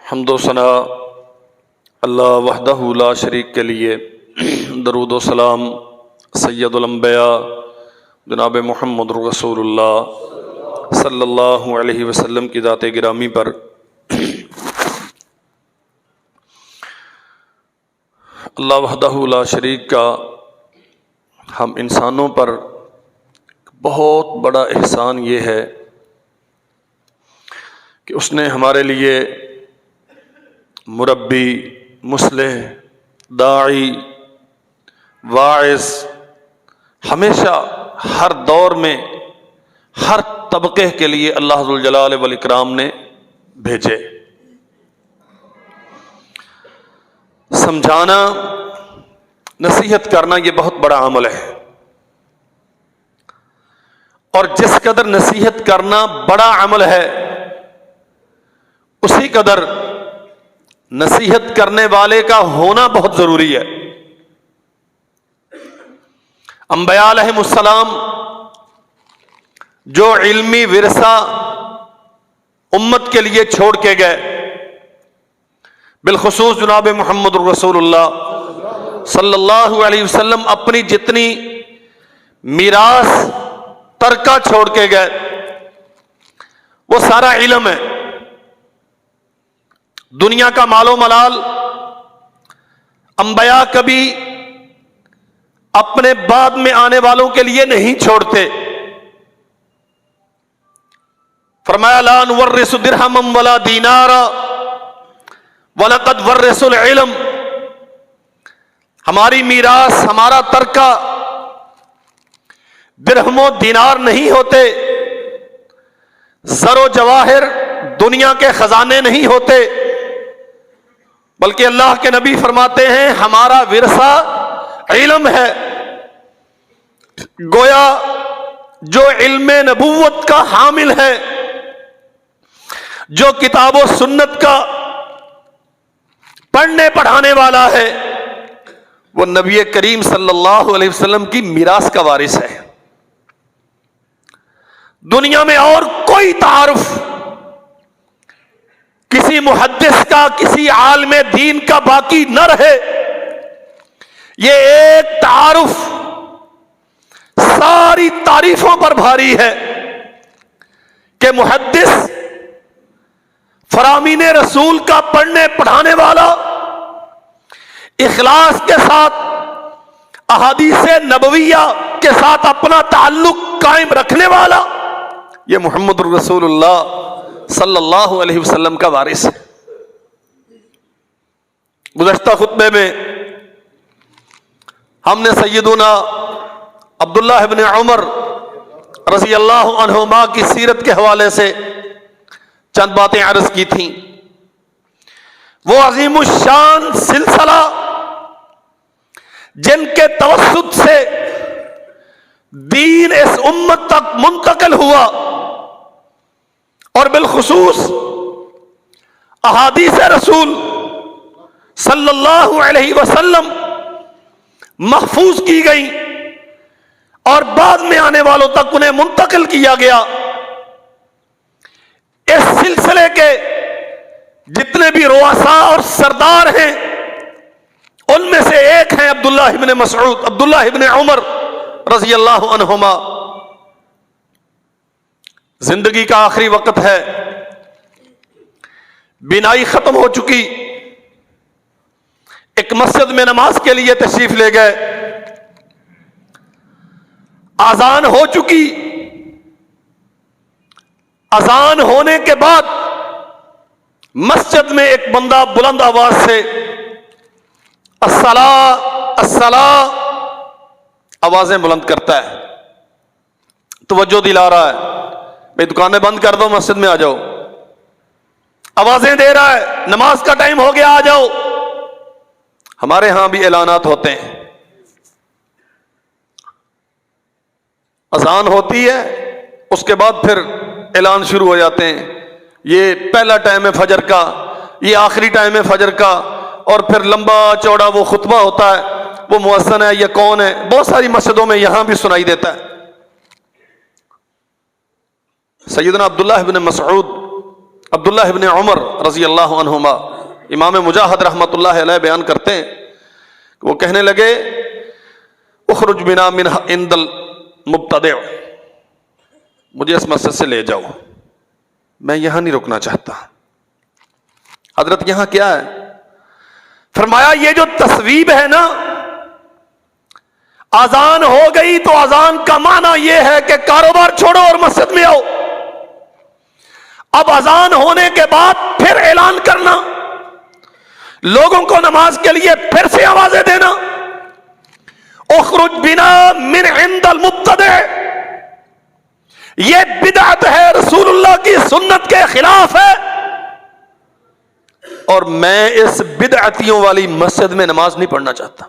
حمد و ثنا اللہ وحدہ لا شریک کے لیے، درود و سلام سید الانبیاء جناب محمد رسول اللہ صلی اللہ علیہ وسلم کی ذات گرامی پر۔ اللہ وحدہ لا شریک کا ہم انسانوں پر بہت بڑا احسان یہ ہے کہ اس نے ہمارے لیے مربی، مصلح، داعی، واعظ ہمیشہ ہر دور میں ہر طبقے کے لیے اللہ ذوالجلال والاکرام نے بھیجے۔ سمجھانا، نصیحت کرنا یہ بہت بڑا عمل ہے، اور جس قدر نصیحت کرنا بڑا عمل ہے اسی قدر نصیحت کرنے والے کا ہونا بہت ضروری ہے۔ انبیاء علیہم السلام جو علمی ورثہ امت کے لیے چھوڑ کے گئے، بالخصوص جناب محمد رسول اللہ صلی اللہ علیہ وسلم اپنی جتنی میراث ترکہ چھوڑ کے گئے وہ سارا علم ہے۔ دنیا کا مال و ملال انبیاء کبھی اپنے بعد میں آنے والوں کے لیے نہیں چھوڑتے۔ فرمایا لا نورث درہما ولا دینارا وَلَقَدْ وَرَّثُوا الْعِلْمَ، ہماری میراث، ہمارا ترکہ درہم و دینار نہیں ہوتے، زر و جواہر دنیا کے خزانے نہیں ہوتے، بلکہ اللہ کے نبی فرماتے ہیں ہمارا ورثہ علم ہے۔ گویا جو علم نبوت کا حامل ہے، جو کتاب و سنت کا پڑھنے پڑھانے والا ہے، وہ نبی کریم صلی اللہ علیہ وسلم کی میراث کا وارث ہے۔ دنیا میں اور کوئی تعارف کسی محدث کا، کسی عالم دین کا باقی نہ رہے۔ یہ ایک تعارف ساری تعریفوں پر بھاری ہے کہ محدث فرامین رسول کا پڑھنے پڑھانے والا، اخلاص کے ساتھ احادیث نبویہ کے ساتھ اپنا تعلق قائم رکھنے والا، یہ محمد رسول اللہ صلی اللہ علیہ وسلم کا وارث ہے۔ گزشتہ خطبے میں ہم نے سیدنا عبداللہ ابن عمر رضی اللہ عنہما کی سیرت کے حوالے سے چند باتیں عرض کی تھیں۔ وہ عظیم الشان سلسلہ جن کے توسط سے دین اس امت تک منتقل ہوا، اور بالخصوص احادیث رسول صلی اللہ علیہ وسلم محفوظ کی گئی اور بعد میں آنے والوں تک انہیں منتقل کیا گیا۔ اس سلسلے کے جتنے بھی رؤساء اور سردار ہیں ان میں سے ایک ہیں عبداللہ ابن مسعود، عبداللہ ابن عمر رضی اللہ عنہما۔ زندگی کا آخری وقت ہے، بینائی ختم ہو چکی، ایک مسجد میں نماز کے لیے تشریف لے گئے، اذان ہو چکی، اذان ہونے کے بعد مسجد میں ایک بندہ بلند آواز سے الصلاۃ الصلاۃ آوازیں بلند کرتا ہے، توجہ دلا رہا ہے، بھئی دکانیں بند کر دو، مسجد میں آ جاؤ، آوازیں دے رہا ہے نماز کا ٹائم ہو گیا آ جاؤ۔ ہمارے ہاں بھی اعلانات ہوتے ہیں، اذان ہوتی ہے اس کے بعد پھر اعلان شروع ہو جاتے ہیں، یہ پہلا ٹائم ہے فجر کا، یہ آخری ٹائم ہے فجر کا، اور پھر لمبا چوڑا وہ خطبہ ہوتا ہے، وہ مؤذن ہے یا کون ہے، بہت ساری مسجدوں میں یہاں بھی سنائی دیتا ہے۔ سیدنا عبداللہ ابن مسعود عبداللہ ابن عمر رضی اللہ عنہما، امام مجاہد رحمۃ اللہ علیہ بیان کرتے ہیں کہ وہ کہنے لگے اخرج بنا من عند المبتدع، مجھے اس مسجد سے لے جاؤ، میں یہاں نہیں رکنا چاہتا۔ حضرت یہاں کیا ہے؟ فرمایا یہ جو تصویب ہے نا، اذان ہو گئی تو اذان کا معنی یہ ہے کہ کاروبار چھوڑو اور مسجد میں آؤ۔ اب اذان ہونے کے بعد پھر اعلان کرنا، لوگوں کو نماز کے لیے پھر سے آوازیں دینا، اخرج بنا من عند المبتدع، یہ بدعت ہے، رسول اللہ کی سنت کے خلاف ہے، اور میں اس بدعتیوں والی مسجد میں نماز نہیں پڑھنا چاہتا۔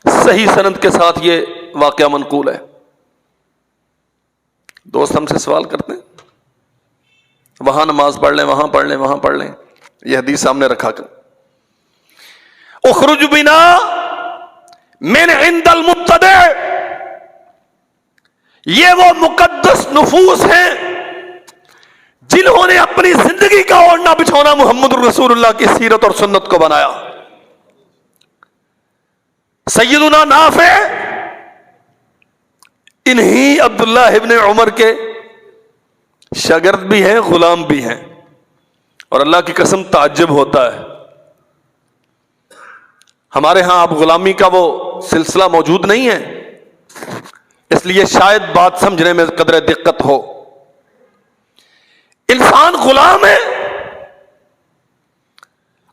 صحیح سند کے ساتھ یہ واقعہ منقول ہے۔ دوست ہم سے سوال کرتے ہیں وہاں نماز پڑھ لیں، وہاں پڑھ لیں، وہاں پڑھ لیں، یہ حدیث سامنے رکھا کر اخرج بنا من عند المبتدع، یہ وہ مقدس نفوس ہیں جنہوں نے اپنی زندگی کا اوڑھنا بچھونا محمد رسول اللہ کی سیرت اور سنت کو بنایا۔ سیدنا نافع انہی عبداللہ ابن عمر کے شاگرد بھی ہیں، غلام بھی ہیں، اور اللہ کی قسم تعجب ہوتا ہے، ہمارے ہاں اب غلامی کا وہ سلسلہ موجود نہیں ہے، اس لیے شاید بات سمجھنے میں قدر دقت ہو۔ انسان غلام ہے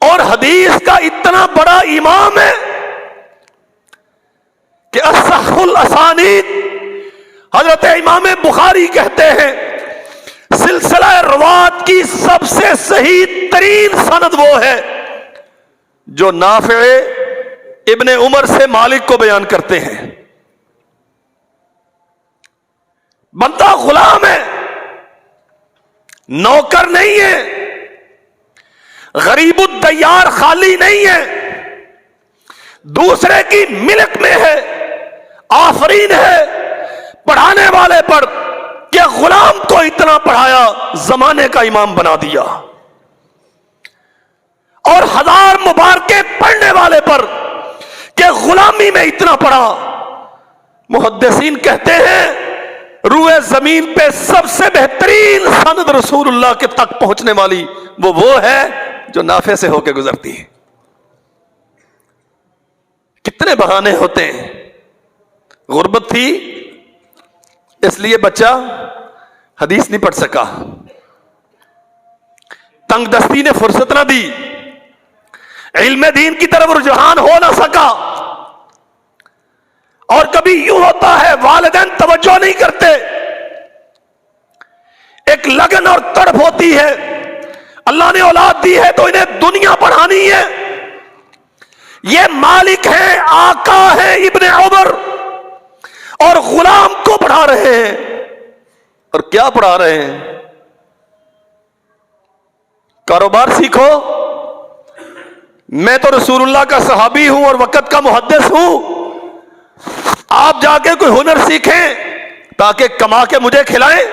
اور حدیث کا اتنا بڑا امام ہے کہ اصح الاسانید، حضرت امام بخاری کہتے ہیں سلسلہ روات کی سب سے صحیح ترین سند وہ ہے جو نافع ابن عمر سے مالک کو بیان کرتے ہیں۔ بندہ غلام ہے، نوکر نہیں ہے، غریب الدیار خالی نہیں ہے، دوسرے کی ملک میں ہے، آفرین ہے پڑھانے والے پر کہ غلام کو اتنا پڑھایا زمانے کا امام بنا دیا، اور ہزار مبارکیں پڑھنے والے پر کہ غلامی میں اتنا پڑھا۔ محدثین کہتے ہیں روئے زمین پہ سب سے بہترین سند رسول اللہ کے تک پہنچنے والی وہ ہے جو نافع سے ہو کے گزرتی ہے۔ کتنے بہانے ہوتے ہیں، غربت تھی اس لیے بچہ حدیث نہیں پڑھ سکا، تنگ دستی نے فرصت نہ دی، علم دین کی طرف رجحان ہو نہ سکا، اور کبھی یوں ہوتا ہے والدین توجہ نہیں کرتے، ایک لگن اور تڑپ ہوتی ہے، اللہ نے اولاد دی ہے تو انہیں دنیا پڑھانی ہے۔ یہ مالک ہیں، آقا ہیں ابن عمر، اور غلام کو پڑھا رہے ہیں، اور کیا پڑھا رہے ہیں؟ کاروبار سیکھو، میں تو رسول اللہ کا صحابی ہوں اور وقت کا محدث ہوں، آپ جا کے کوئی ہنر سیکھیں تاکہ کما کے مجھے کھلائیں۔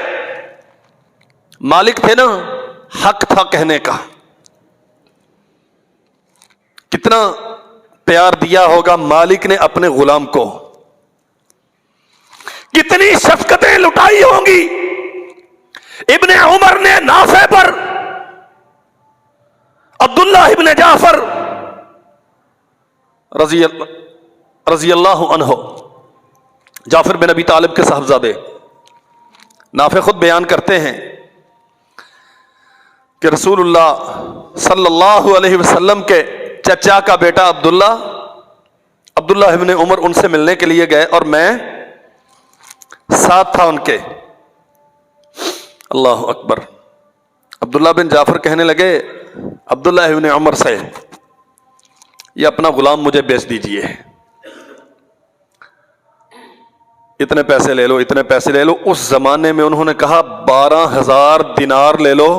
مالک تھے نا، حق تھا کہنے کا، کتنا پیار دیا ہوگا مالک نے اپنے غلام کو، کتنی شفقتیں لٹائی ہوں گی ابن عمر نے نافع پر۔ عبداللہ ابن جعفر رضی اللہ عنہ، جعفر بن ابی طالب کے صاحبزادے، نافع خود بیان کرتے ہیں کہ رسول اللہ صلی اللہ علیہ وسلم کے چچا کا بیٹا عبداللہ ابن عمر ان سے ملنے کے لیے گئے، اور میں ساتھ تھا ان کے۔ اللہ اکبر۔ عبداللہ بن جعفر کہنے لگے عبداللہ ابن عمر سے، یہ اپنا غلام مجھے بیچ دیجئے، اتنے پیسے لے لو، اتنے پیسے لے لو۔ اس زمانے میں انہوں نے کہا 12,000 دینار لے لو،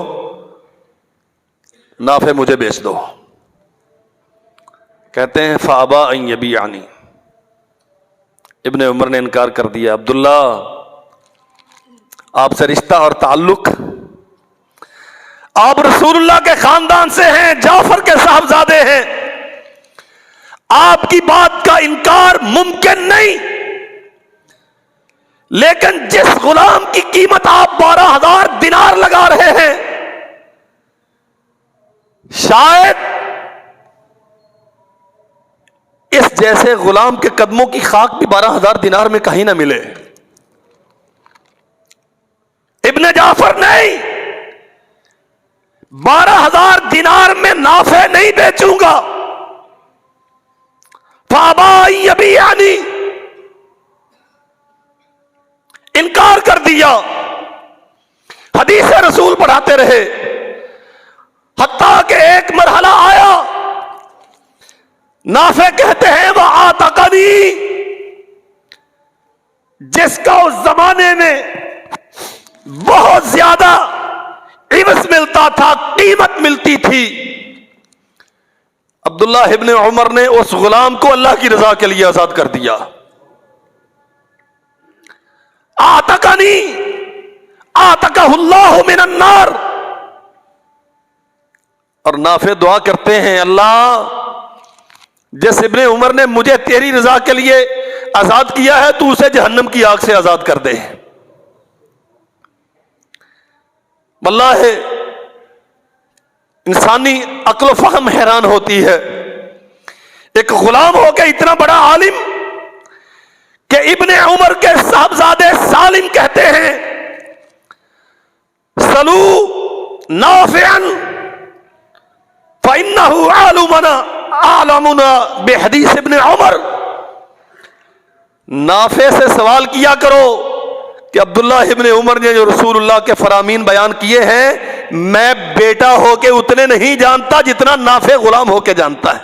نافع مجھے بیچ دو۔ کہتے ہیں فابا ان یبیعنی، ابن عمر نے انکار کر دیا۔ عبداللہ، آپ سے رشتہ اور تعلق آپ رسول اللہ کے خاندان سے ہیں، جعفر کے صاحبزادے ہیں، آپ کی بات کا انکار ممکن نہیں، لیکن جس غلام کی قیمت آپ 12,000 دینار لگا رہے ہیں، شاید اس جیسے غلام کے قدموں کی خاک بھی 12,000 دینار میں کہیں نہ ملے۔ ابن جعفر نہیں، 12,000 دینار میں نافع نہیں بیچوں گا، فابا یبیعنی، انکار کر دیا۔ حدیث رسول پڑھاتے رہے، حتیٰ کہ ایک مرحلہ آیا، نافع کہتے ہیں وہ آتقنی، جس کا اس زمانے میں بہت زیادہ عوض ملتا تھا، قیمت ملتی تھی۔ عبداللہ ابن عمر نے اس غلام کو اللہ کی رضا کے لیے آزاد کر دیا۔ آتقنی آتقہ اللہ من النار، اور نافع دعا کرتے ہیں، اللہ جس ابن عمر نے مجھے تیری رضا کے لیے آزاد کیا ہے، تو اسے جہنم کی آگ سے آزاد کر دے۔ واللہ انسانی عقل و فہم حیران ہوتی ہے، ایک غلام ہو کے اتنا بڑا عالم کہ ابن عمر کے صاحبزادے سالم کہتے ہیں سلو نافعا فإنه عالمنا بحدیث ابن عمر، نافع سے سوال کیا کرو کہ عبداللہ ابن عمر نے جو رسول اللہ کے فرامین بیان کیے ہیں، میں بیٹا ہو کے اتنے نہیں جانتا جتنا نافع غلام ہو کے جانتا ہے۔